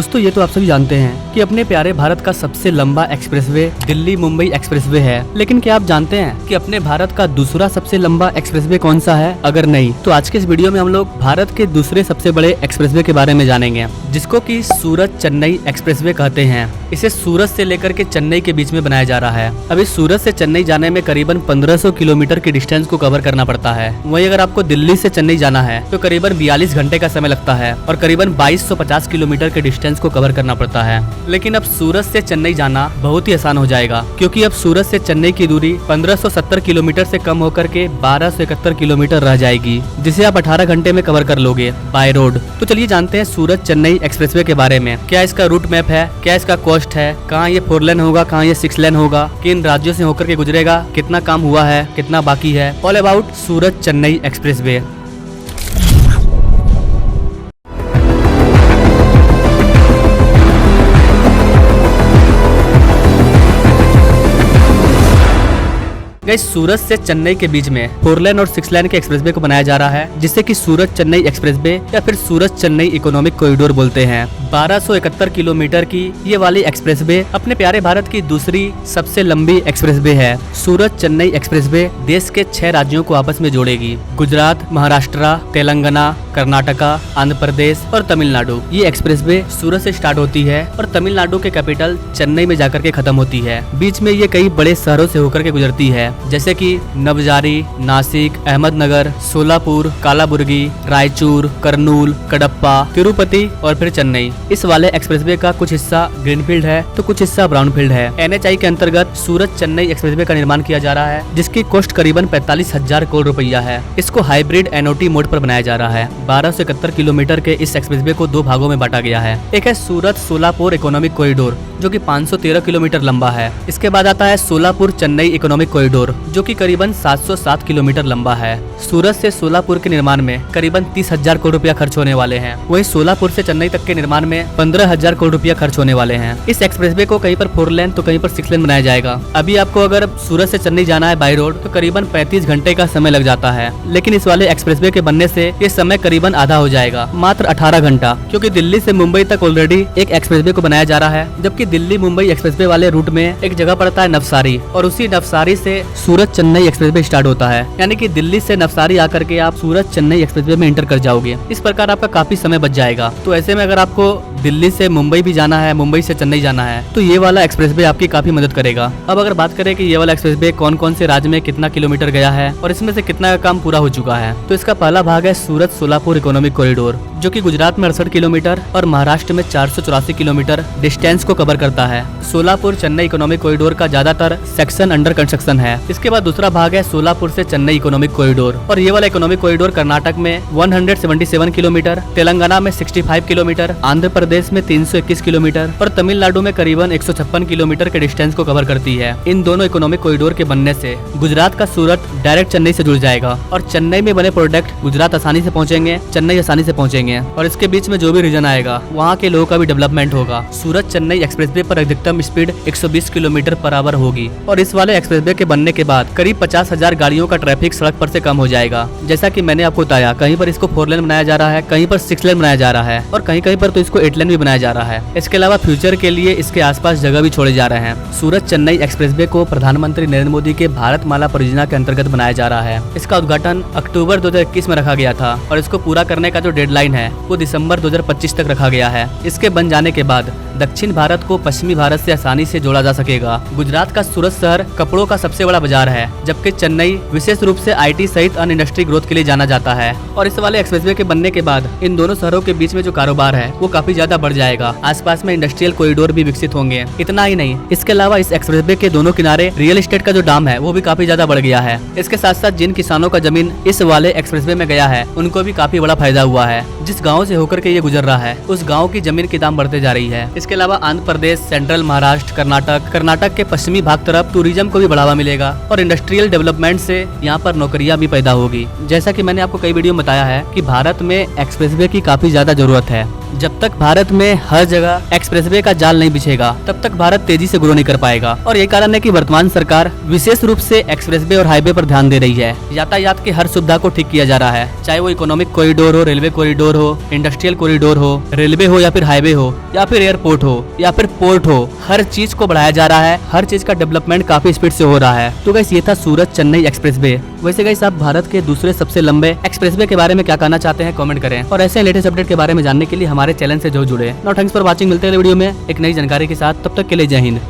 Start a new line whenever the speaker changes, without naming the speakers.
दोस्तों ये तो आप सभी जानते हैं कि अपने प्यारे भारत का सबसे लंबा एक्सप्रेसवे दिल्ली मुंबई एक्सप्रेसवे है, लेकिन क्या आप जानते हैं कि अपने भारत का दूसरा सबसे लंबा एक्सप्रेसवे कौन सा है? अगर नहीं तो आज के इस वीडियो में हम लोग भारत के दूसरे सबसे बड़े एक्सप्रेसवे के बारे में जानेंगे, जिसको कि सूरत चेन्नई एक्सप्रेसवे कहते हैं। इसे सूरत से लेकर के चेन्नई के बीच में बनाया जा रहा है। अभी सूरत से चेन्नई जाने में करीबन 1500 किलोमीटर की डिस्टेंस को कवर करना पड़ता है। वहीं अगर आपको दिल्ली से चेन्नई जाना है तो करीबन 42 घंटे का समय लगता है और करीबन 2250 किलोमीटर के डिस्टेंस को कवर करना पड़ता है। लेकिन अब सूरत से चेन्नई जाना बहुत ही आसान हो जाएगा, क्योंकि अब सूरत से चेन्नई की दूरी 1570 किलोमीटर से कम होकर के 1271 किलोमीटर रह जाएगी, जिसे आप 18 घंटे में कवर कर लोगे बाय रोड। तो चलिए जानते हैं सूरत चेन्नई एक्सप्रेसवे के बारे में। क्या इसका रूट मैप है, क्या इसका कॉस्ट है, कहाँ ये 4 लेन होगा, कहाँ ये 6 लेन होगा, किन राज्यों से होकर के गुजरेगा, कितना काम हुआ है, कितना बाकी है। All about Surat Chennai expressway. Surat से चेन्नई के बीच में 4 लेन और 6 लेन के एक्सप्रेसवे को बनाया जा रहा है, जिसे कि सूरत चेन्नई एक्सप्रेसवे या फिर सूरत चेन्नई इकोनॉमिक कॉरिडोर बोलते हैं। 1271 किलोमीटर की ये वाली एक्सप्रेसवे अपने प्यारे भारत की दूसरी सबसे लंबी एक्सप्रेसवे है। सूरत चेन्नई एक्सप्रेसवे देश के 6 राज्यों को आपस में जोड़ेगी: गुजरात, महाराष्ट्र, तेलंगाना, कर्नाटका, आंध्र प्रदेश और तमिलनाडु। ये एक्सप्रेसवे सूरत से स्टार्ट होती है और तमिलनाडु के कैपिटल चेन्नई में जाकर के खत्म होती है। बीच में ये कई बड़े शहरों से होकर के गुजरती है, जैसे कि नवजारी, नासिक, अहमदनगर, सोलापुर, कालाबुर्गी, रायचूर, करनूल, कडप्पा, तिरुपति और फिर चेन्नई। इस वाले एक्सप्रेसवे का कुछ हिस्सा ग्रीनफील्ड है तो कुछ हिस्सा ब्राउनफील्ड है। NHI के अंतर्गत सूरत चेन्नई एक्सप्रेसवे का निर्माण किया जा रहा है, जिसकी कॉस्ट करीबन 45,000 करोड़ रुपया है। इसको हाइब्रिड NOT मोड पर बनाया जा रहा है। 1271 किलोमीटर के इस एक्सप्रेसवे को 2 भागों में बांटा गया है। एक है सूरत सोलापुर इकोनॉमिक कॉरिडोर, जो कि 513 किलोमीटर लंबा है। इसके बाद आता है सोलापुर चेन्नई इकोनॉमिक कॉरिडोर, जो कि करीबन 707 किलोमीटर लंबा है। सूरत से सोलापुर के निर्माण में करीबन 30,000 करोड़ रुपया खर्च होने वाले हैं। वहीं सोलापुर से चेन्नई तक के निर्माण में 15,000 करोड़ रुपया खर्च होने वाले हैं। इस एक्सप्रेसवे को कहीं पर 4 लेन तो कहीं पर 6 लेन बनाया जाएगा। अभी आपको अगर सूरत से चेन्नई जाना है बाय रोड तो करीबन 35 घंटे का समय लग जाता है, लेकिन इस वाले एक्सप्रेसवे के बनने से ये समय करीबन आधा हो जाएगा, मात्र 18 घंटा। क्योंकि दिल्ली से मुंबई तक ऑलरेडी एक एक्सप्रेसवे को बनाया जा रहा है, जबकि दिल्ली मुंबई एक्सप्रेसवे वाले रूट में एक जगह पड़ता है नवसारी, और उसी नवसारी से सूरत चेन्नई एक्सप्रेसवे स्टार्ट होता है। यानी कि दिल्ली से नवसारी आकर के आप सूरत चेन्नई एक्सप्रेसवे में एंटर कर जाओगे। इस प्रकार आपका काफी समय बच जाएगा। तो ऐसे में अगर आपको दिल्ली से मुंबई भी जाना है, मुंबई से चेन्नई जाना है, तो ये वाला एक्सप्रेसवे आपकी काफी मदद करेगा। अब अगर बात करें कि ये वाला एक्सप्रेसवे कौन कौन से राज्य में कितना किलोमीटर गया है और इसमें से कितना का काम पूरा हो चुका है, तो इसका पहला भाग है सूरत सोलापुर इकोनॉमिक कॉरिडोर, जो कि गुजरात में 68 किलोमीटर और महाराष्ट्र में 484 किलोमीटर डिस्टेंस को कवर करता है। सोलापुर चेन्नई इकोनॉमिक कॉरिडोर का ज्यादातर सेक्शन अंडर कंस्ट्रक्शन है। इसके बाद दूसरा भाग है सोलापुर से चेन्नई इकोनॉमिक कॉरिडोर, और ये वाला इकोनॉमिक कॉरिडोर कर्नाटक में 177 किलोमीटर, तेलंगाना में 65 किलोमीटर, आंध्र प्रदेश में 321 किलोमीटर और तमिलनाडु में करीबन 156 किलोमीटर के डिस्टेंस को कवर करती है। इन दोनों इकोनॉमिक कॉरिडोर के बनने से गुजरात का सूरत डायरेक्ट चेन्नई से जुड़ जाएगा और चेन्नई में बने प्रोडक्ट गुजरात आसानी से पहुंचेंगे, चेन्नई आसानी से पहुंचेंगे, और इसके बीच में जो भी रीजन आएगा वहाँ के लोगों का भी डेवलपमेंट होगा। सूरत चेन्नई एक्सप्रेसवे पर अधिकतम स्पीड 120 किलोमीटर पर आवर होगी, और इस वाले एक्सप्रेसवे के बनने के बाद करीब 50,000 गाड़ियों का ट्रैफिक सड़क पर से कम हो जाएगा। जैसा कि मैंने आपको बताया, कहीं पर इसको 4 लेन बनाया जा रहा है, कहीं पर 6 लेन बनाया जा रहा है और कहीं कहीं पर तो इसको 8 लेन भी बनाया जा रहा है। इसके अलावा फ्यूचर के लिए इसके आसपास जगह भी छोड़े जा रहे हैं। सूरत चेन्नई एक्सप्रेसवे को प्रधानमंत्री नरेंद्र मोदी के भारत माला परियोजना के अंतर्गत बनाया जा रहा है। इसका उद्घाटन अक्टूबर 2021 में रखा गया था और इसको पूरा करने का जो डेडलाइन है वो दिसंबर 2025 तक रखा गया है। इसके बन जाने के बाद दक्षिण भारत को पश्चिमी भारत से आसानी से जोड़ा जा सकेगा। गुजरात का सूरत शहर कपड़ों का सबसे बड़ा बाजार है, जबकि चेन्नई विशेष रूप से IT सहित अन्य इंडस्ट्री ग्रोथ के लिए जाना जाता है। और इस वाले एक्सप्रेसवे के बनने के बाद इन दोनों शहरों के बीच में जो कारोबार है वो काफी ज्यादा बढ़ जाएगा। आसपास में इंडस्ट्रियल कॉरिडोर भी विकसित होंगे। इतना ही नहीं, इसके अलावा इस एक्सप्रेसवे के दोनों किनारे रियल एस्टेट का जो दाम है वो भी काफी ज्यादा बढ़ गया है। इसके साथ साथ जिन किसानों का जमीन इस वाले एक्सप्रेसवे में गया है उनको भी काफी बड़ा फायदा हुआ है। जिस गाँव से होकर के ये गुजर रहा है उस गाँव की जमीन की दाम बढ़ते जा रही है। इसके इसके अलावा आंध्र प्रदेश, सेंट्रल महाराष्ट्र, कर्नाटक के पश्चिमी भाग तरफ टूरिज्म को भी बढ़ावा मिलेगा और इंडस्ट्रियल डेवलपमेंट से यहाँ पर नौकरियां भी पैदा होगी। जैसा कि मैंने आपको कई वीडियो में बताया है कि भारत में एक्सप्रेसवे की काफी ज्यादा जरूरत है। जब तक भारत में हर जगह एक्सप्रेसवे का जाल नहीं बिछेगा तब तक भारत तेजी से ग्रो नहीं कर पाएगा। और ये कारण है कि वर्तमान सरकार विशेष रूप से एक्सप्रेसवे और हाईवे पर ध्यान दे रही है। यातायात की हर सुविधा को ठीक किया जा रहा है, चाहे वो इकोनॉमिक कॉरिडोर हो, रेलवे कॉरिडोर हो, इंडस्ट्रियल कॉरिडोर हो, रेलवे हो या फिर हाईवे हो या फिर एयरपोर्ट हो या फिर पोर्ट हो, हर चीज को बढ़ाया जा रहा है। हर चीज का डेवलपमेंट काफी स्पीड से हो रहा है। तो गाइस ये था सूरत चेन्नई एक्सप्रेसवे। वैसे गाइस आप भारत के दूसरे सबसे लंबे एक्सप्रेसवे के बारे में क्या कहना चाहते हैं कमेंट करें, और ऐसे लेटेस्ट अपडेट के बारे में जानने के लिए हमारे चैनल से जो जुड़े। Now thanks for watching. मिलते हैं वीडियो में एक नई जानकारी के साथ, तब तक के लिए जय हिंद।